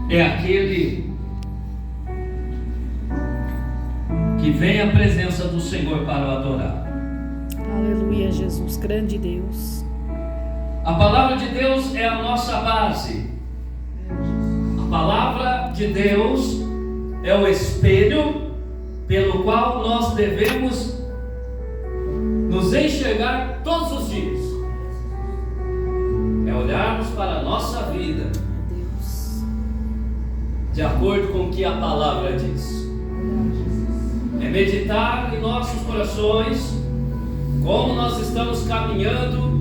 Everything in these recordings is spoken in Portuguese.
é aquele que vem à presença do Senhor para o adorar. Aleluia, Jesus, grande Deus. A palavra de Deus é a nossa base. A palavra de Deus é o espelho pelo qual nós devemos nos enxergar todos os dias. É olharmos para a nossa vida de acordo com o que a palavra diz. É meditar em nossos corações como nós estamos caminhando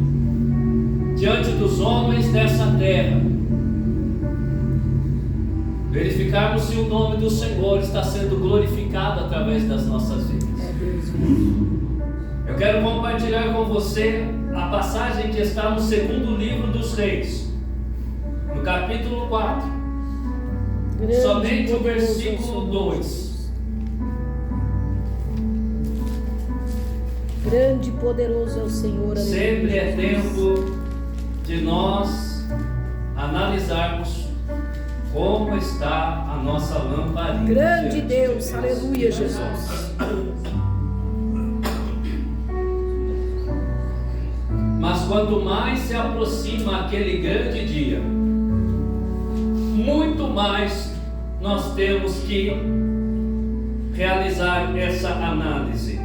diante dos homens dessa terra. Verificarmos se o nome do Senhor está sendo glorificado através das nossas vidas. Eu quero compartilhar com você a passagem que está no segundo livro dos Reis, no capítulo 4, somente o versículo 2. Grande e poderoso é o Senhor. Sempre é tempo de nós analisarmos como está a nossa lamparina. Grande Deus, aleluia, Jesus. Mas quanto mais se aproxima aquele grande dia, muito mais nós temos que realizar essa análise.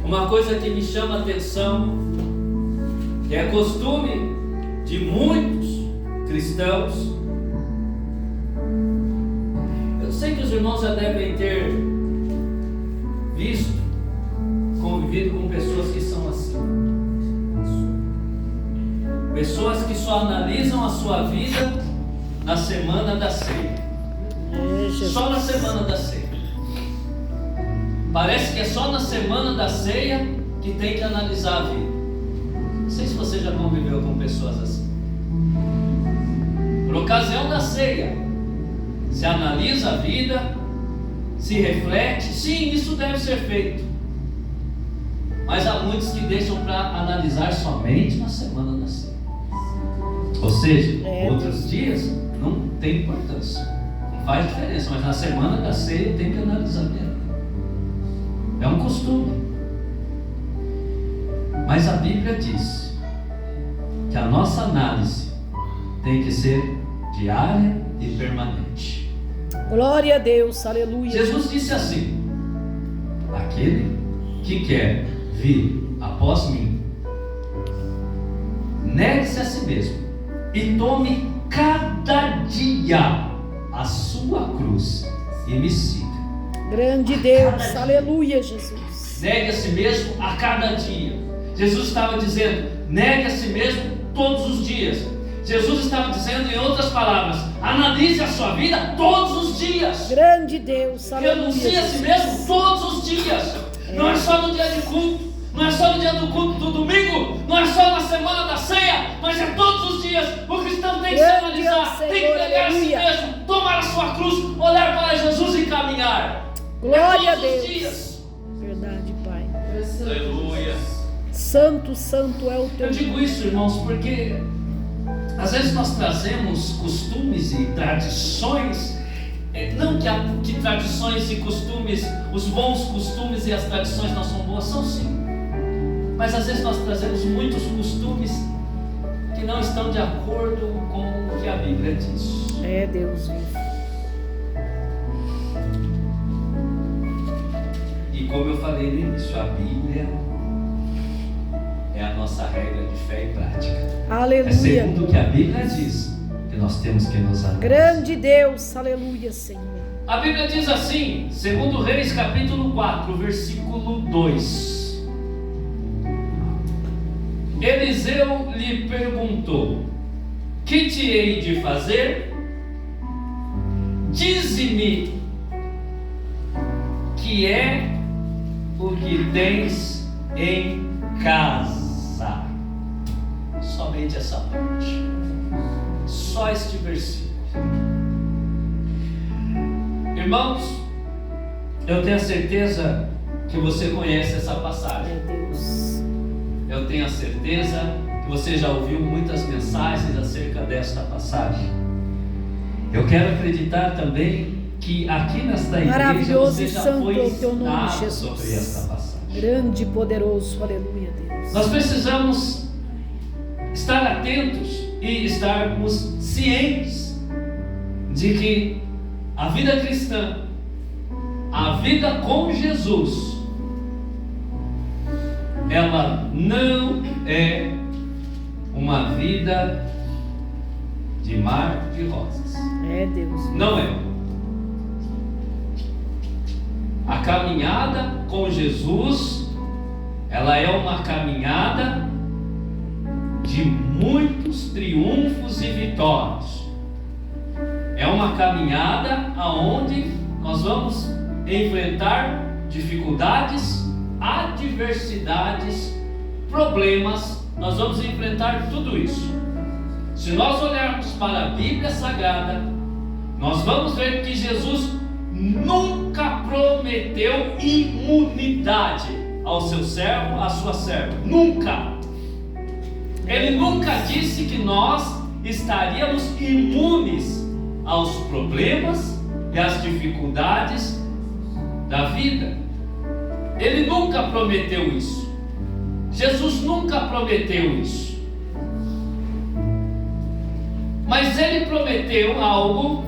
Uma coisa que me chama a atenção, que é costume de muitos cristãos. Eu sei que os irmãos já devem ter visto, convivido com pessoas que são assim. Pessoas que só analisam a sua vida na semana da ceia. Só na semana da ceia. Parece que é só na semana da ceia que tem que analisar a vida. Não sei se você já conviveu com pessoas assim. Por ocasião da ceia, se analisa a vida, se reflete. Sim, isso deve ser feito. Mas há muitos que deixam para analisar somente na semana da ceia. Ou seja, outros dias não tem importância, não faz diferença, mas na semana da ceia tem que analisar mesmo. É um costume. Mas a Bíblia diz que a nossa análise tem que ser diária e permanente. Glória a Deus, aleluia. Jesus disse assim: aquele que quer vir após mim, negue-se a si mesmo e tome cada dia a sua cruz e me siga. Grande Deus, aleluia, Jesus. Negue a si mesmo a cada dia. Jesus estava dizendo: negue a si mesmo todos os dias. Jesus estava dizendo, em outras palavras, analise a sua vida todos os dias. Grande Deus, aleluia. Renuncie a si mesmo todos os dias. Não é só no dia de culto, não é só no dia do culto do domingo, não é só na semana da ceia, mas é todos os dias. O cristão tem que se analisar, tem que negar a si mesmo, tomar a sua cruz, olhar para Jesus e caminhar. Glória a Deus. Dias. Verdade, Pai. Aleluia. Santo, santo é o teu Eu digo isso, irmãos, porque às vezes nós trazemos costumes e tradições. Não que tradições e costumes, os bons costumes e as tradições não são boas, são sim. Mas às vezes nós trazemos muitos costumes que não estão de acordo com o que a Bíblia diz. É, Deus. E como eu falei no início, a Bíblia é a nossa regra de fé e prática. Aleluia. É segundo o que a Bíblia diz que nós temos que nos analisar. Grande Deus, aleluia, Senhor. A Bíblia diz assim, segundo Reis capítulo 4, versículo 2. Eliseu lhe perguntou: que te hei de fazer? Dize-me que é o que tens em casa. Somente essa parte. Só este versículo. Irmãos, eu tenho a certeza que você conhece essa passagem. Meu Deus. Eu tenho a certeza que você já ouviu muitas mensagens acerca dessa esta passagem. Eu quero acreditar também que aqui nesta igreja Maravilhoso você e já santo foi é o teu nome, ensinado Jesus. sobre esta passagem. Grande e poderoso, aleluia, Deus. Nós precisamos estar atentos e estarmos cientes de que a vida cristã, a vida com Jesus, ela não é uma vida de mar de rosas. É, Deus. Não é. A caminhada com Jesus, ela é uma caminhada de muitos triunfos e vitórias. É uma caminhada aonde nós vamos enfrentar dificuldades, adversidades, problemas. Nós vamos enfrentar tudo isso. Se nós olharmos para a Bíblia Sagrada, nós vamos ver que Jesus nunca prometeu imunidade ao seu servo, à sua serva. Nunca. Ele nunca disse que nós estaríamos imunes aos problemas e às dificuldades da vida. Ele nunca prometeu isso. Jesus nunca prometeu isso. Mas ele prometeu algo,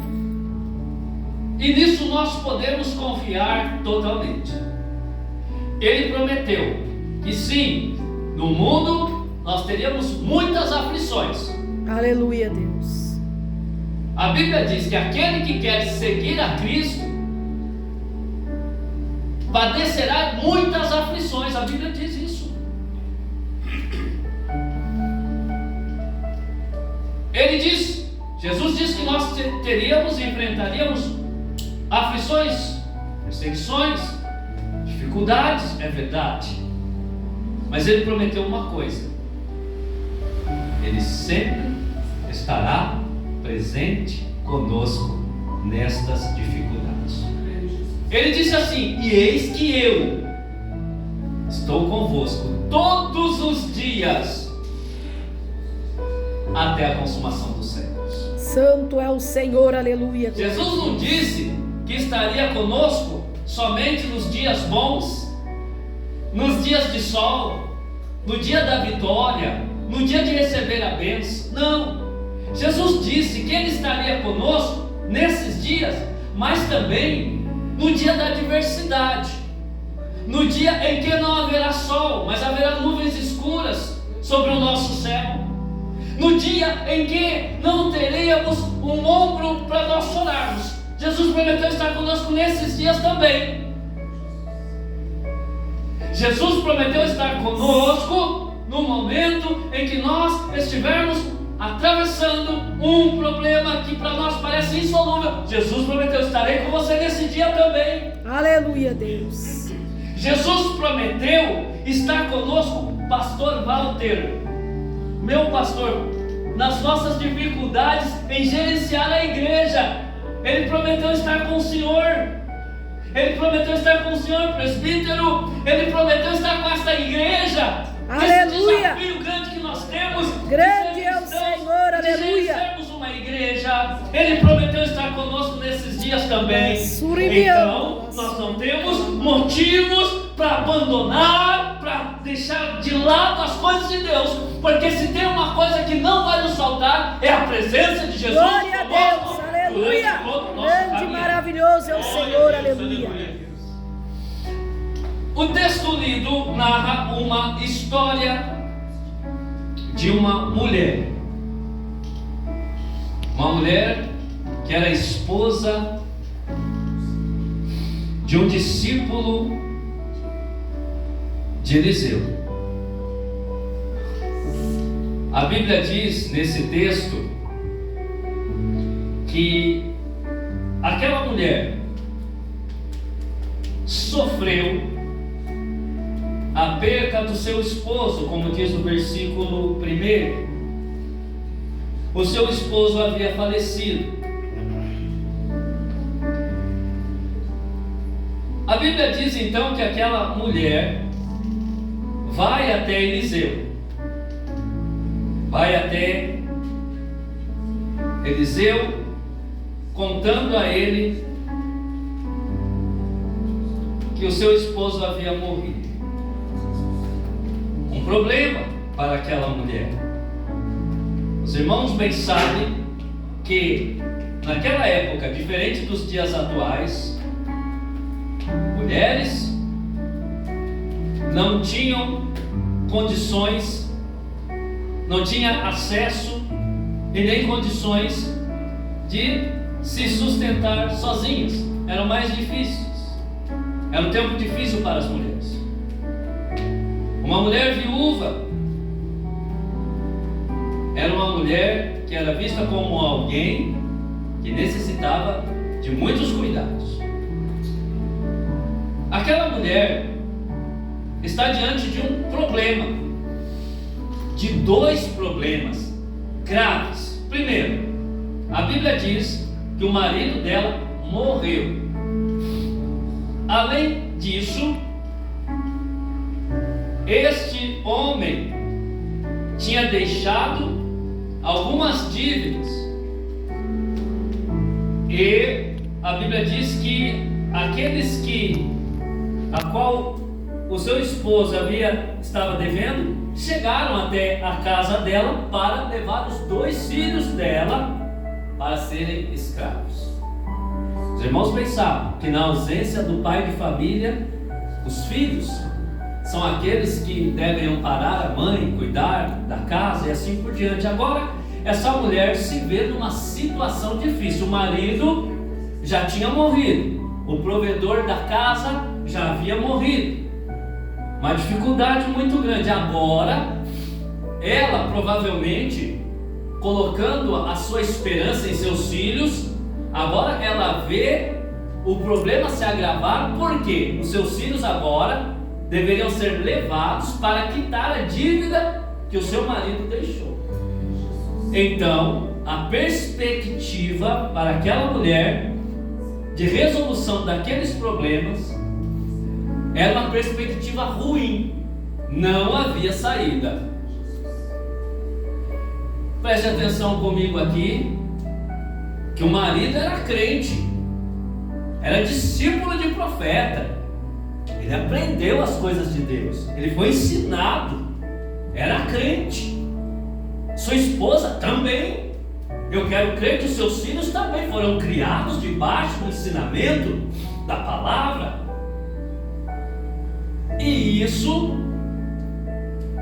e nisso nós podemos confiar totalmente. Ele prometeu que sim, no mundo nós teríamos muitas aflições. Aleluia, Deus. A Bíblia diz que aquele que quer seguir a Cristo padecerá muitas aflições. A Bíblia diz isso. Ele diz, Jesus diz que nós teríamos e enfrentaríamos aflições, perseguições, dificuldades, é verdade. Mas ele prometeu uma coisa: ele sempre estará presente conosco nestas dificuldades. Ele disse assim: e eis que eu estou convosco todos os dias até a consumação dos séculos. Santo é o Senhor, aleluia. Jesus não disse que estaria conosco somente nos dias bons, nos dias de sol, no dia da vitória, no dia de receber a bênção. Não. Jesus disse que Ele estaria conosco nesses dias, mas também no dia da adversidade, no dia em que não haverá sol, mas haverá nuvens escuras sobre o nosso céu, no dia em que não teremos um ombro para nós chorarmos. Jesus prometeu estar conosco nesses dias também. Jesus prometeu estar conosco no momento em que nós estivermos atravessando um problema que para nós parece insolúvel. Jesus prometeu: estarei com você nesse dia também. Aleluia, Deus. Jesus prometeu estar conosco, pastor Walter, meu pastor, nas nossas dificuldades em gerenciar a igreja. Ele prometeu estar com o Senhor. Ele prometeu estar com o Senhor, presbítero. Ele prometeu estar com esta igreja. Aleluia. Esse desafio grande que nós temos. Grande é o Senhor, aleluia. Sermos uma igreja. Ele prometeu estar conosco nesses dias também. Então, nós não temos motivos para abandonar, para deixar de lado as coisas de Deus, porque se tem uma coisa que não vai nos faltar, é a presença de Jesus. Glória a Deus, aleluia. Grande e maravilhoso é o Senhor, aleluia. O texto lido narra uma história de uma mulher que era esposa de um discípulo de Eliseu. A Bíblia diz nesse texto que aquela mulher sofreu a perca do seu esposo, como diz o versículo 1. O seu esposo havia falecido. A Bíblia diz então que aquela mulher vai até Eliseu, vai até Eliseu contando a ele que o seu esposo havia morrido. Um problema para aquela mulher. Os irmãos bem sabem que naquela época, diferente dos dias atuais, mulheres não tinham condições, não tinham acesso e nem condições de se sustentar sozinhas. Eram mais difíceis. Era um tempo difícil para as mulheres. Uma mulher viúva era uma mulher que era vista como alguém que necessitava de muitos cuidados. Aquela mulher está diante de um problema, de dois problemas graves. Primeiro, a Bíblia diz que o marido dela morreu. Além disso, este homem tinha deixado algumas dívidas. E a Bíblia diz que aqueles a qual o seu esposo estava devendo, chegaram até a casa dela para levar os 2 filhos dela para serem escravos. Os irmãos pensavam que na ausência do pai de família, os filhos são aqueles que devem amparar a mãe, cuidar da casa e assim por diante. Agora, essa mulher se vê numa situação difícil. O marido já tinha morrido, o provedor da casa já havia morrido. Uma dificuldade muito grande. Agora, ela provavelmente, colocando a sua esperança em seus filhos, agora ela vê o problema se agravar, porque os seus filhos agora deveriam ser levados para quitar a dívida que o seu marido deixou. Então, a perspectiva para aquela mulher de resolução daqueles problemas era uma perspectiva ruim. Não havia saída. Preste atenção comigo aqui, que o marido era crente, era discípulo de profeta, ele aprendeu as coisas de Deus, ele foi ensinado, era crente. Sua esposa também. Eu quero crer que os seus filhos também foram criados debaixo do ensinamento da palavra. E isso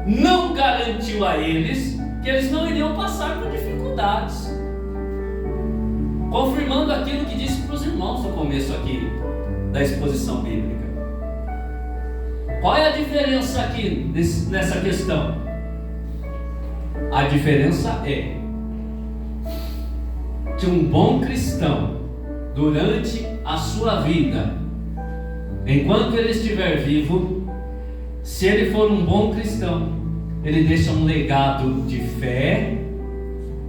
não garantiu a eles que eles não iriam passar por dificuldades. Confirmando aquilo que disse para os irmãos no começo aqui da exposição bíblica. Qual é a diferença aqui nessa questão? A diferença é que um bom cristão, durante a sua vida, enquanto ele estiver vivo, se ele for um bom cristão, ele deixa um legado de fé,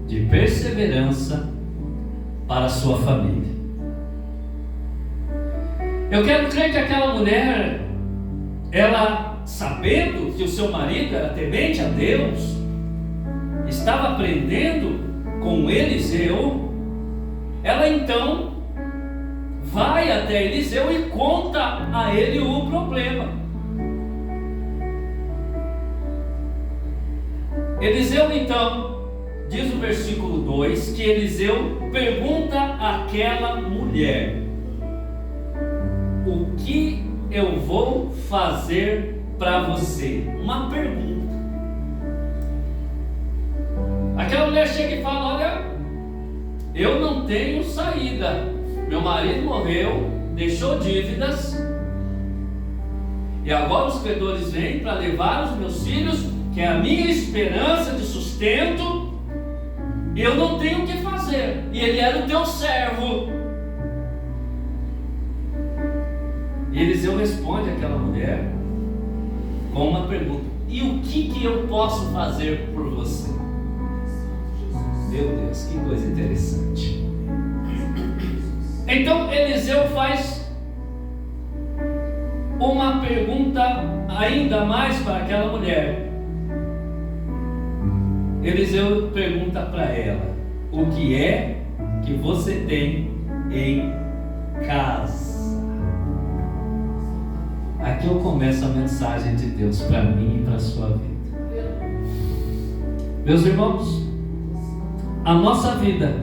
de perseverança para a sua família. Eu quero crer que aquela mulher, ela, sabendo que o seu marido era temente a Deus, estava aprendendo com Eliseu, ela então vai até Eliseu e conta a ele o problema. Eliseu então, diz o versículo 2, que Eliseu pergunta àquela mulher: o que eu vou fazer para você? Uma pergunta. Aquela mulher chega e fala: olha, eu não tenho saída, meu marido morreu, deixou dívidas, e agora os credores vêm para levar os meus filhos, que é a minha esperança de sustento, e eu não tenho o que fazer, e ele era o teu servo. E Eliseu responde àquela mulher com uma pergunta: e o que eu posso fazer por você? Meu Deus, que coisa interessante. Então Eliseu faz uma pergunta ainda mais para aquela mulher. Eliseu pergunta para ela: o que é que você tem em casa. Aqui eu começo a mensagem de Deus para mim e para a sua vida. Meus irmãos, a nossa vida,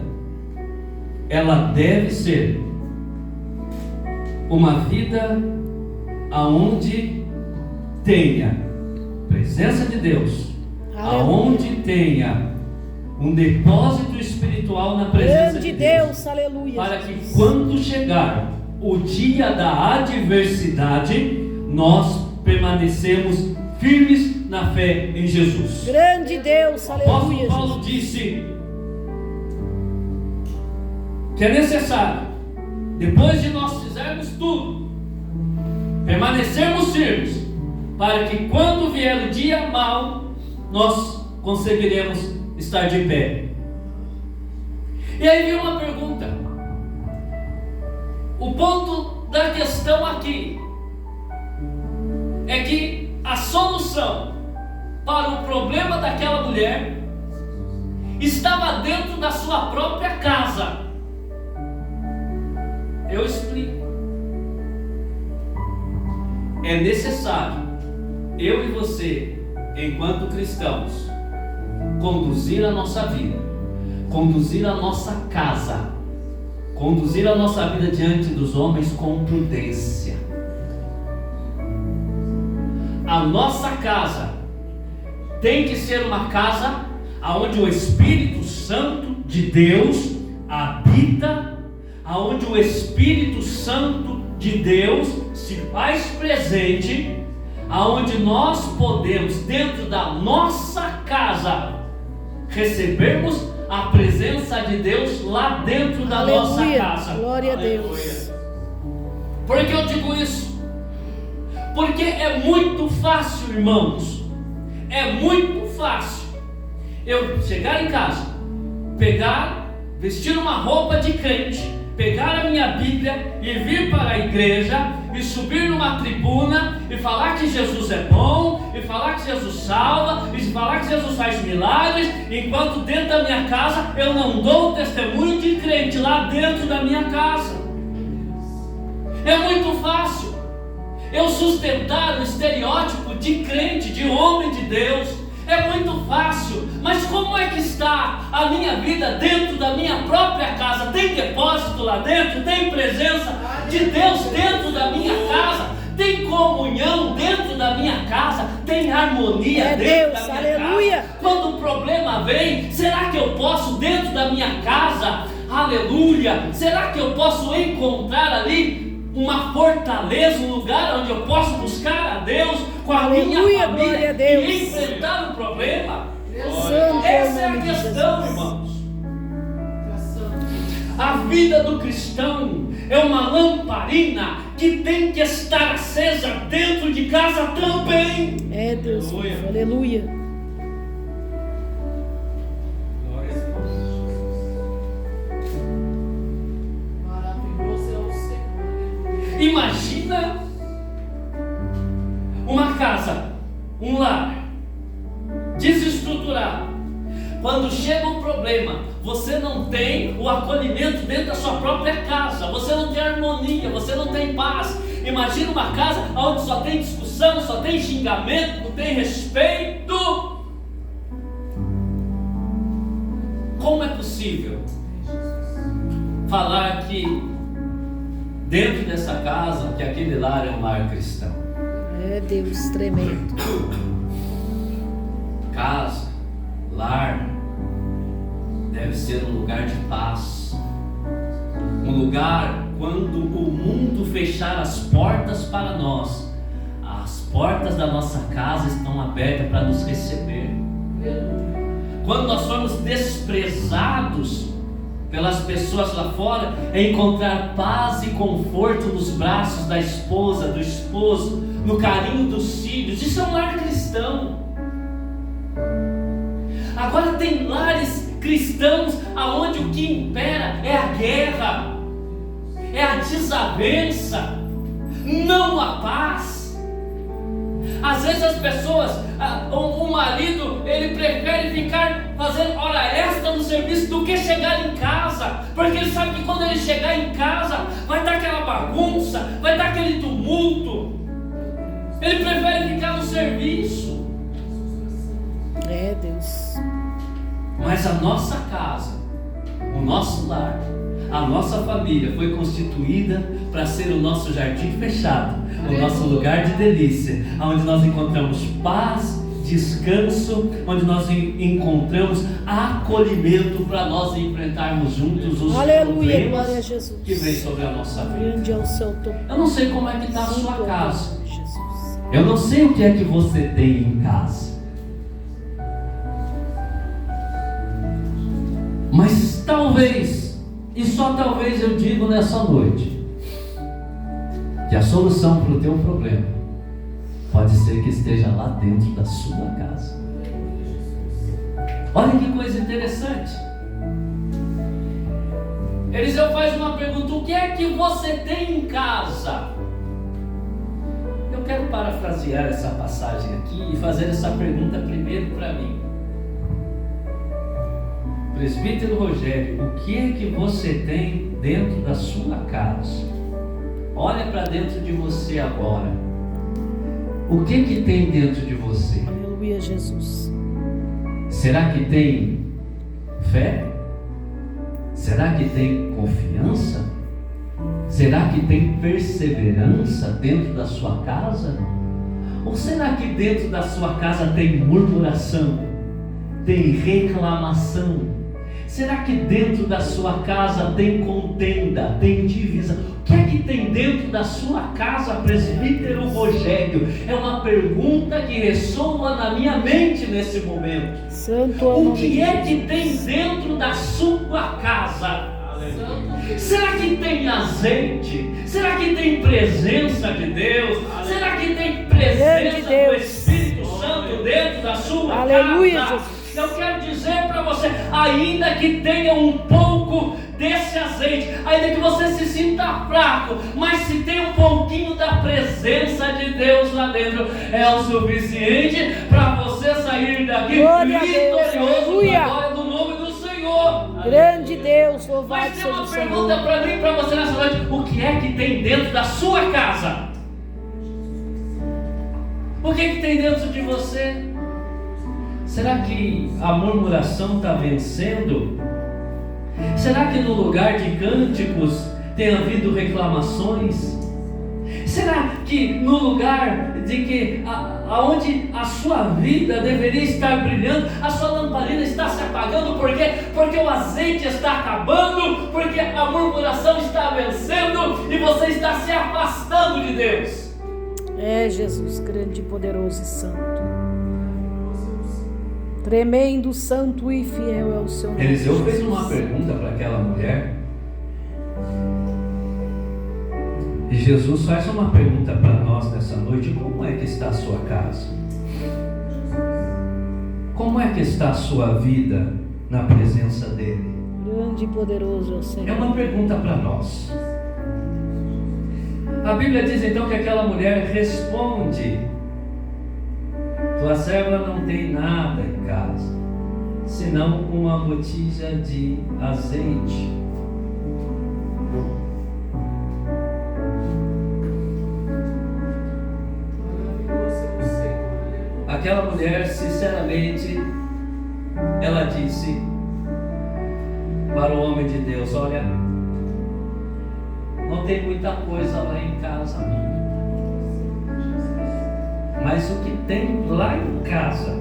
ela deve ser uma vida aonde tenha presença de Deus, aonde tenha um depósito espiritual na presença de Deus, aleluia, para que quando chegar o dia da adversidade, nós permanecemos firmes na fé em Jesus. Grande Deus, O aleluia. apóstolo Paulo disse que é necessário, depois de nós fizermos tudo, permanecermos firmes, para que quando vier o dia mau, nós conseguiremos estar de pé. E aí vem uma pergunta. O ponto da questão aqui é que a solução para o problema daquela mulher estava dentro da sua própria casa. Eu explico. É necessário eu e você, enquanto cristãos, conduzir a nossa vida, conduzir a nossa casa, conduzir a nossa vida diante dos homens com prudência. A nossa casa tem que ser uma casa onde o Espírito Santo de Deus habita, onde o Espírito Santo de Deus se faz presente, aonde nós podemos, dentro da nossa casa, recebermos a presença de Deus lá dentro da nossa casa. Glória a Deus. Por que eu digo isso? Porque é muito fácil, irmãos, é muito fácil eu chegar em casa, pegar, vestir uma roupa de crente, pegar a minha Bíblia e vir para a igreja e subir numa tribuna e falar que Jesus é bom, e falar que Jesus salva, e falar que Jesus faz milagres, enquanto dentro da minha casa eu não dou testemunho de crente lá dentro da minha casa. É muito fácil eu sustentar o estereótipo de crente, de homem de Deus. É muito fácil, mas como é que está a minha vida dentro da minha própria casa? Tem depósito lá dentro? Tem presença de Deus dentro da minha casa? Tem comunhão dentro da minha casa? Tem harmonia dentro da minha casa? Quando o problema vem, será que eu posso dentro da minha casa? Aleluia! Será que eu posso encontrar ali uma fortaleza, um lugar onde eu posso buscar a Deus com a minha família e enfrentar o problema? Essa é a questão, irmãos. A vida do cristão é uma lamparina que tem que estar acesa dentro de casa também. É Deus, aleluia. Imagina uma casa, um lar desestruturado. Quando chega um problema, você não tem o acolhimento dentro da sua própria casa, você não tem harmonia, você não tem paz. Imagina uma casa onde só tem discussão, só tem xingamento, não tem respeito. Como é possível falar que dentro dessa casa, que aquele lar é um lar cristão? É Deus, tremendo. Casa, lar, deve ser um lugar de paz. Um lugar quando o mundo fechar as portas para nós, as portas da nossa casa estão abertas para nos receber. Quando nós formos desprezados pelas pessoas lá fora, é encontrar paz e conforto nos braços da esposa, do esposo, no carinho dos filhos. Isso é um lar cristão. Agora tem lares cristãos aonde o que impera é a guerra, é a desavença, não a paz. Às vezes as pessoas, o marido, ele prefere ficar fazer hora extra no serviço do que chegar em casa, porque ele sabe que quando ele chegar em casa vai dar aquela bagunça, vai dar aquele tumulto. Ele prefere ficar no serviço. É, Deus. Mas a nossa casa, o nosso lar, a nossa família foi constituída para ser o nosso jardim fechado, o nosso lugar de delícia, onde nós encontramos paz, descanso, onde nós encontramos acolhimento para nós enfrentarmos juntos os Aleluia, problemas glória a Jesus. que vem sobre a nossa vida. Grande é o seu topo. Eu não sei como é que está a sua casa. Jesus. Eu não sei o que é que você tem em casa. Mas talvez, e só talvez eu digo nessa noite, que a solução para o teu problema pode ser que esteja lá dentro da sua casa. Olha que coisa interessante. Eliseu faz uma pergunta: o que é que você tem em casa? Eu quero parafrasear essa passagem aqui e fazer essa pergunta primeiro para mim. Presbítero Rogério, o que é que você tem dentro da sua casa? Olha para dentro de você agora. O que que tem dentro de você? Aleluia, Jesus. Será que tem fé? Será que tem confiança? Será que tem perseverança dentro da sua casa? Ou será que dentro da sua casa tem murmuração? Tem reclamação? Será que dentro da sua casa tem contenda, tem divisa? O que é que tem dentro da sua casa, presbítero Rogério? É uma pergunta que ressoa na minha mente nesse momento. Santo O que é que tem dentro da sua casa? Será que tem azeite? Será que tem presença de Deus? Será que tem presença do Espírito Santo dentro da sua Aleluia, casa? Jesus. Eu quero dizer para você, ainda que tenha um pouco desse azeite, ainda que você se sinta fraco, mas se tem um pouquinho da presença de Deus lá dentro, é o suficiente para você sair daqui vitorioso da glória do nome do Senhor. Grande Deus, louvado Mas tem seja o uma Senhor. pergunta para mim e para você nessa noite: o que é que tem dentro da sua casa? O que é que tem dentro de você? Será que a murmuração está vencendo? Será que no lugar de cânticos tem havido reclamações? Será que no lugar de que aonde a sua vida deveria estar brilhando, a sua lamparina está se apagando? Por quê? Porque o azeite está acabando, porque a murmuração está vencendo e você está se afastando de Deus. É, Jesus, grande, poderoso e santo. Tremendo, santo e fiel é o seu nome. Eliseu fez uma pergunta para aquela mulher. E Jesus faz uma pergunta para nós nessa noite: como é que está a sua casa? Como é que está a sua vida na presença dEle? Grande e poderoso é o Senhor. É uma pergunta para nós. A Bíblia diz então que aquela mulher responde: tua serva não tem nada em casa, senão uma botija de azeite. Aquela mulher, sinceramente, ela disse para o homem de Deus: olha, não tem muita coisa lá em casa não. Mas o que tem lá em casa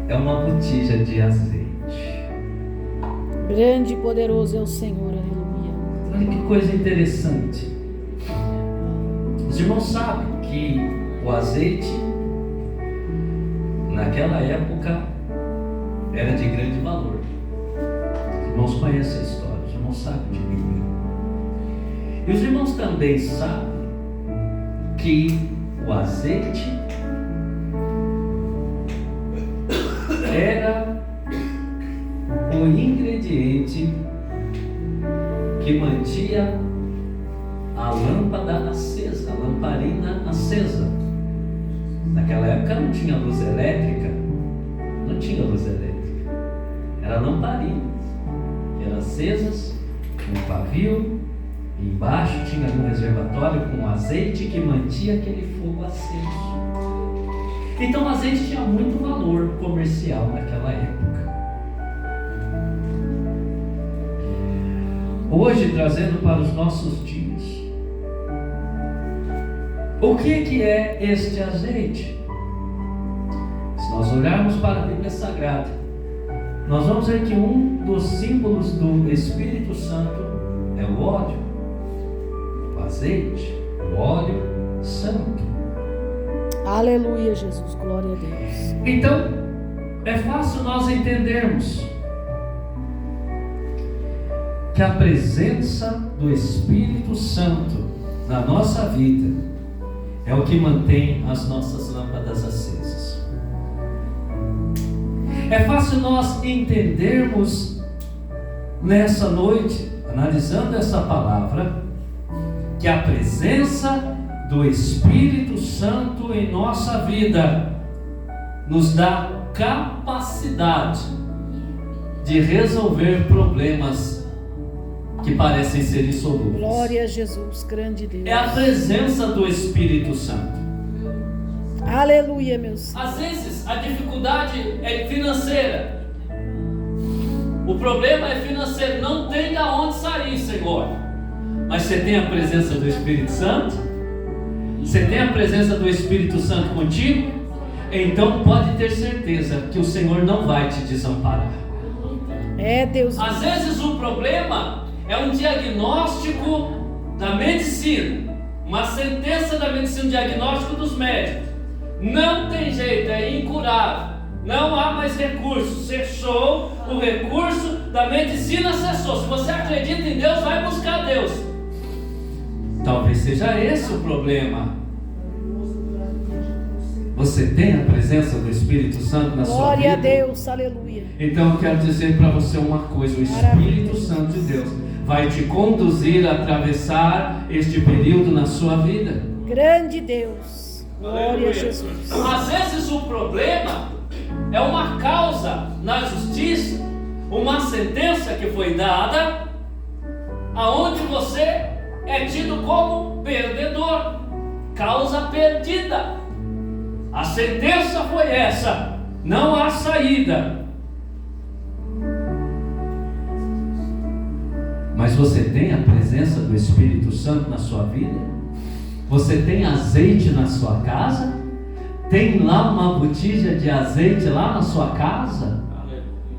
é uma botija de azeite. Grande e poderoso é o Senhor, aleluia. Olha que coisa interessante. Os irmãos sabem que o azeite, naquela época, era de grande valor. Os irmãos conhecem a história, os irmãos sabem de Bíblia. E os irmãos também sabem que o azeite era o ingrediente que mantinha a lâmpada acesa, a lamparina acesa. Naquela época não tinha luz elétrica, tinha luz elétrica. Era lamparina, que eram acesas, um pavio, embaixo tinha um reservatório com azeite que mantinha aquele fogo aceso. Então o azeite tinha muito valor comercial naquela época. Hoje, trazendo para os nossos dias, o que é este azeite? Se nós olharmos para a Bíblia Sagrada, nós vamos ver que um dos símbolos do Espírito Santo é o óleo, o azeite, o óleo santo. Aleluia, Jesus, glória a Deus. Então, é fácil nós entendermos que a presença do Espírito Santo na nossa vida é o que mantém as nossas lâmpadas acesas. É fácil nós entendermos nessa noite, analisando essa palavra, que a presença do Espírito Santo em nossa vida nos dá capacidade de resolver problemas que parecem ser insolúveis. Glória a Jesus, grande Deus. É a presença do Espírito Santo. Aleluia, meus. Às vezes a dificuldade é financeira. O problema é financeiro. Não tem de onde sair, Senhor. Mas você tem a presença do Espírito Santo? Você tem a presença do Espírito Santo contigo? Então pode ter certeza que o Senhor não vai te desamparar. É, Deus. Às vezes o problema é um diagnóstico da medicina, uma sentença da medicina, um diagnóstico dos médicos. Não tem jeito, é incurável, não há mais recurso, cessou o recurso da medicina, cessou. Se você acredita em Deus, vai buscar Deus. Talvez seja esse o problema. Você tem a presença do Espírito Santo na sua vida? Glória a Deus, aleluia. Então eu quero dizer para você uma coisa: o Espírito Santo de Deus vai te conduzir a atravessar este período na sua vida. Grande Deus, glória a Jesus. Às vezes o problema é uma causa na justiça, uma sentença que foi dada, aonde você é tido como perdedor, causa perdida. A sentença foi essa, não há saída. Mas você tem a presença do Espírito Santo na sua vida? Você tem azeite na sua casa? Tem lá uma botija de azeite lá na sua casa?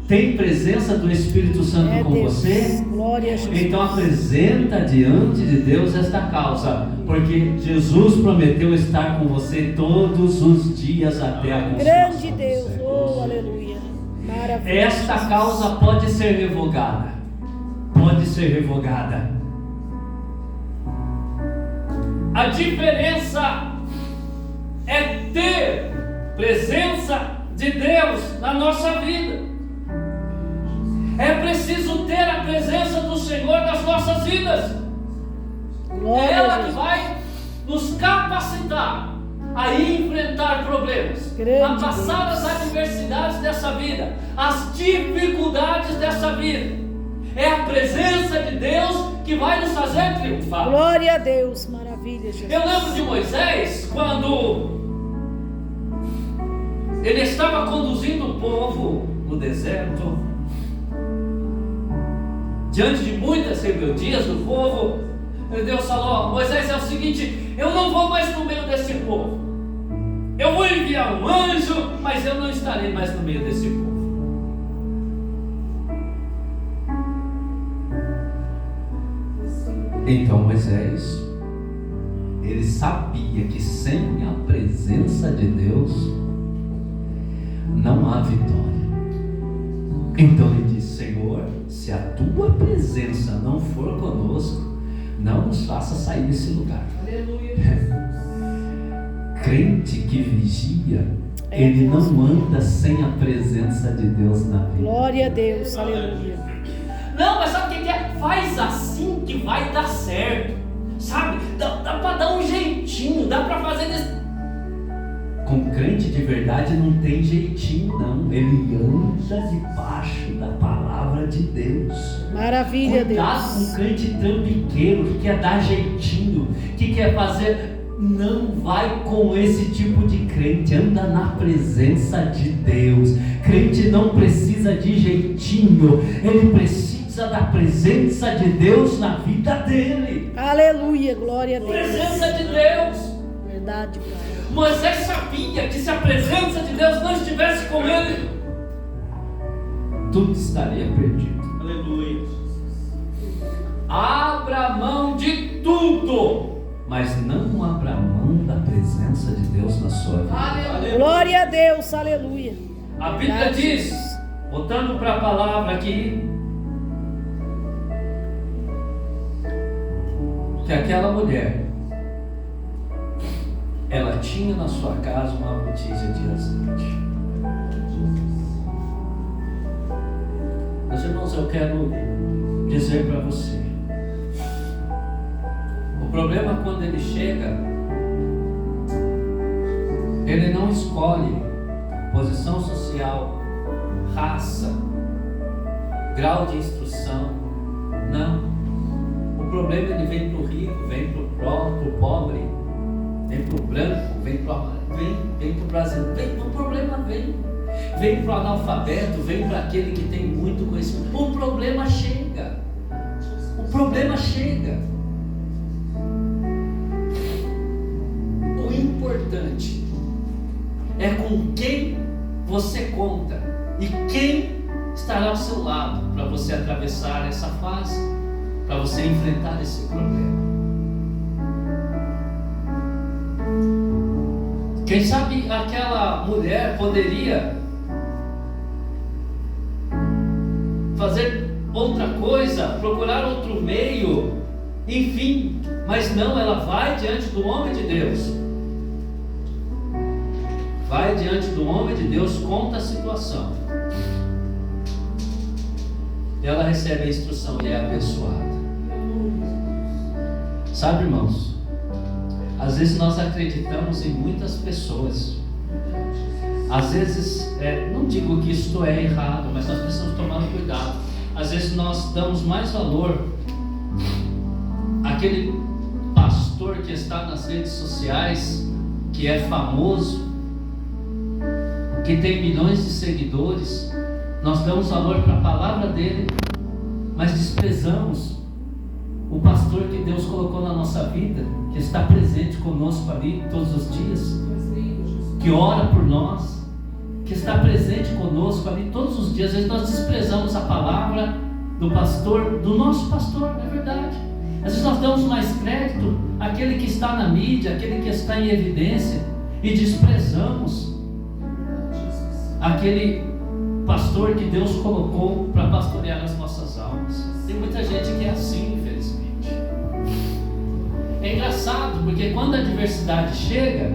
Tem presença do Espírito Santo com Deus. você? Glória a Jesus. Então apresenta diante de Deus esta causa, porque Jesus prometeu estar com você todos os dias até a consumação Grande dos Deus, séculos. oh aleluia. Maravilha. Esta causa pode ser revogada. Pode ser revogada. A diferença é ter presença de Deus na nossa vida. É preciso ter a presença do Senhor nas nossas vidas. Glória É a ela que Jesus. vai nos capacitar a enfrentar problemas, Grande a passar Deus. as adversidades dessa vida, as dificuldades dessa vida. É a presença de Deus que vai nos fazer triunfar. Glória a Deus, maravilha, Jesus. Eu lembro de Moisés, quando ele estava conduzindo o povo no deserto, diante de muitas rebeldias do povo. Deus falou: Moisés, é o seguinte, eu não vou mais no meio desse povo. Eu vou enviar um anjo, mas eu não estarei mais no meio desse povo. Então Moisés, ele sabia que sem a presença de Deus não há vitória. Então ele disse: Senhor, se a tua presença não for conosco, não nos faça sair desse lugar. Aleluia. Crente que vigia, ele não anda sem a presença de Deus na vida. Glória a Deus, aleluia. Não, mas sabe o que é? Faz assim que vai dar certo. Sabe? Dá para dar um jeitinho, dá para fazer desse... Com crente de verdade não tem jeitinho não, ele anda debaixo da palavra de Deus. Maravilha, Cuidado Deus. com crente trambiqueiro, que quer dar jeitinho, que quer fazer... Não vai com esse tipo de crente, anda na presença de Deus. Crente não precisa de jeitinho, ele precisa da presença de Deus na vida dele. Aleluia, glória a Deus. Presença de Deus. Verdade, Pai. Moisés sabia que se a presença de Deus não estivesse com ele, Tudo estaria perdido. Aleluia. abra mão de tudo. Mas não abra mão da presença de Deus na sua vida. Aleluia. Glória a Deus, aleluia. A Bíblia diz, voltando para a palavra aqui, que aquela mulher, ela tinha na sua casa uma botija de azeite. Meus irmãos, eu quero dizer para você, o problema quando ele chega, ele não escolhe posição social, raça, grau de instrução, não. O problema ele vem para o rico, vem para o pobre, vem para o branco, vem para o brasileiro, o problema vem para o analfabeto, vem para aquele que tem muito conhecimento. O problema chega. O importante é com quem você conta e quem estará ao seu lado para você atravessar essa fase, para você enfrentar esse problema. Quem sabe aquela mulher poderia fazer outra coisa, procurar outro meio, enfim, mas não, ela vai diante do homem de Deus. Vai diante do homem de Deus, conta a situação. E ela recebe a instrução e é abençoada. Sabe, irmãos, às vezes nós acreditamos em muitas pessoas. Às vezes, não digo que isto é errado, mas nós precisamos tomar cuidado. Às vezes nós damos mais valor àquele pastor que está nas redes sociais, que é famoso, que tem milhões de seguidores. Nós damos valor para a palavra dele, mas desprezamos o pastor que Deus colocou na nossa vida, que está presente conosco ali todos os dias, que ora por nós, que está presente conosco ali todos os dias. Às vezes nós desprezamos a palavra do pastor, do nosso pastor, é verdade. Às vezes nós damos mais crédito àquele que está na mídia, àquele que está em evidência, e desprezamos aquele pastor que Deus colocou para pastorear as nossas almas. Tem muita gente que é assim, infelizmente. É engraçado, porque quando a adversidade chega,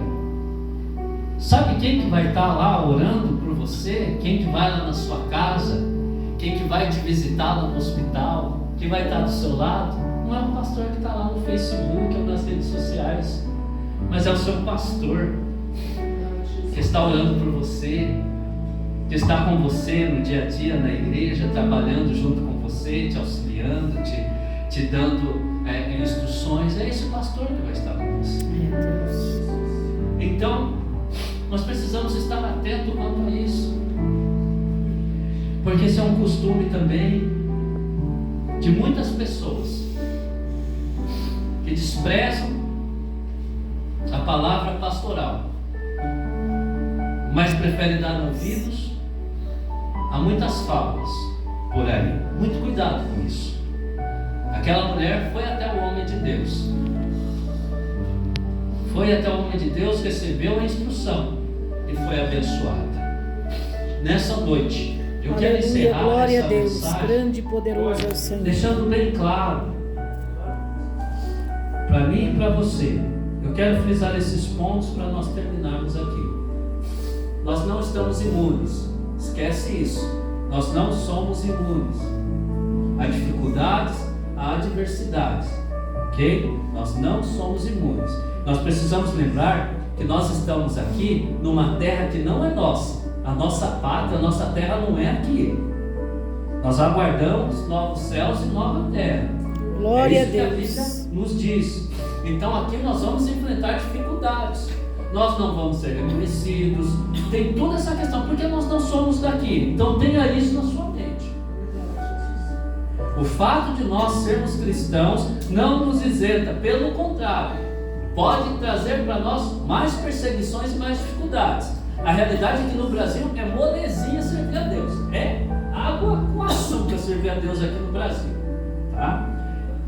sabe quem que vai estar lá orando por você? Quem que vai lá na sua casa? Quem que vai te visitar lá no hospital? Quem vai estar do seu lado? Não é o pastor que está lá no Facebook ou nas redes sociais, mas é o seu pastor que está orando por você, que está com você no dia a dia na igreja, trabalhando junto com você, te auxiliando, te dando instruções. É esse pastor que vai estar com você. Então, nós precisamos estar atentos quanto a isso, porque esse é um costume também de muitas pessoas que desprezam a palavra pastoral, mas preferem dar ouvidos a muitas fábulas por aí. Muito cuidado com isso. Aquela mulher foi até o homem de Deus. Foi até o homem de Deus, recebeu a instrução e foi abençoada. Nessa noite, eu quero encerrar glória essa a Deus, mensagem grande e poderoso é o Senhor. deixando bem claro para mim e para você. Eu quero frisar esses pontos para nós terminarmos aqui. Nós não estamos imunes, esquece isso. Nós não somos imunes a dificuldades, a adversidades, ok? Nós não somos imunes. Nós precisamos lembrar que nós estamos aqui numa terra que não é nossa. A nossa pátria, a nossa terra não é aqui. Nós aguardamos novos céus e nova terra. Glória é a isso que a Deus. Bíblia nos diz. Então aqui nós vamos enfrentar dificuldades. Nós não vamos ser reconhecidos. Tem toda essa questão, porque nós não somos daqui. Então tenha isso na sua mente. O fato de nós sermos cristãos não nos isenta, pelo contrário, pode trazer para nós mais perseguições e mais dificuldades. A realidade é que no Brasil é molezinha servir a Deus. É água com açúcar servir a Deus aqui no Brasil, tá?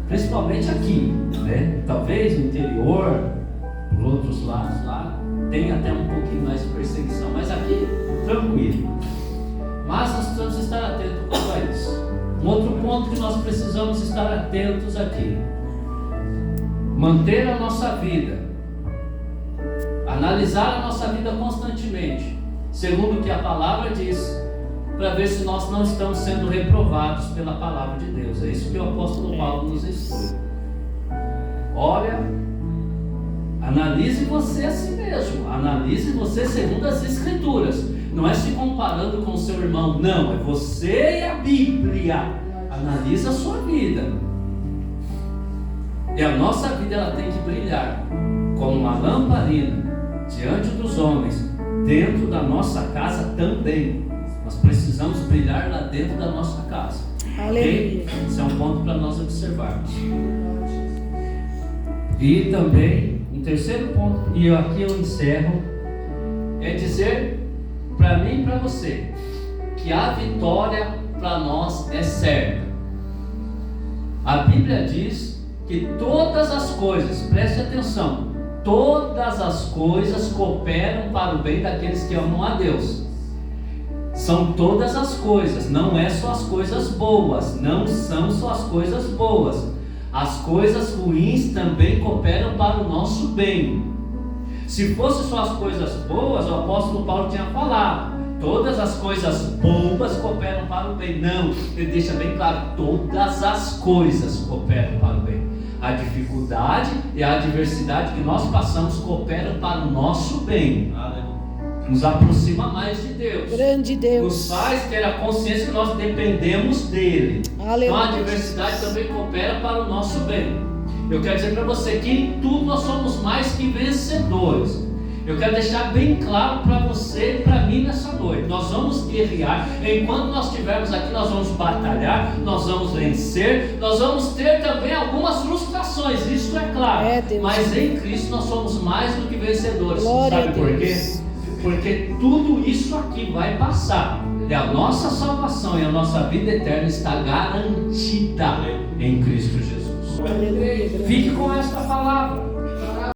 Principalmente aqui, né? Talvez no interior, por outros lados lá, tem até um pouquinho mais de perseguição, mas aqui, tranquilo. Mas nós precisamos estar atentos quanto a isso. Um outro ponto que nós precisamos estar atentos aqui: manter a nossa vida, analisar a nossa vida constantemente, segundo o que a palavra diz, para ver se nós não estamos sendo reprovados pela palavra de Deus. É isso que o apóstolo Paulo nos instrui. Olha, analise você a si mesmo, analise você segundo as Escrituras. Não é se comparando com o seu irmão, não, é você e a Bíblia. Analise a sua vida. E a nossa vida, ela tem que brilhar como uma lamparina diante dos homens, dentro da nossa casa também. Nós precisamos brilhar lá dentro da nossa casa. Aleluia. Okay? Esse é um ponto para nós observarmos. E também, um terceiro ponto, e aqui eu encerro, é dizer para mim e para você que a vitória para nós é certa. A Bíblia diz que todas as coisas, preste atenção, todas as coisas cooperam para o bem daqueles que amam a Deus. São todas as coisas, não é só as coisas boas, não são só as coisas boas. As coisas ruins também cooperam para o nosso bem. Se fosse só as coisas boas, o apóstolo Paulo tinha falado, todas as coisas boas cooperam para o bem. Não, ele deixa bem claro, todas as coisas cooperam para o bem. A dificuldade e a adversidade que nós passamos cooperam para o nosso bem. Nos aproxima mais de Deus. Grande Deus. Nos faz ter a consciência que nós dependemos dele. Aleluia. Então a adversidade também coopera para o nosso bem. Eu quero dizer para você que em tudo nós somos mais que vencedores. Eu quero deixar bem claro para você e para mim nessa noite. Nós vamos guerrear. Enquanto nós estivermos aqui, nós vamos batalhar, nós vamos vencer, nós vamos ter também algumas frustrações, isso é claro. Mas em Cristo nós somos mais do que vencedores. Glória Sabe por quê? Porque tudo isso aqui vai passar. E a nossa salvação e a nossa vida eterna está garantida em Cristo Jesus. Aleluia. Fique com esta palavra.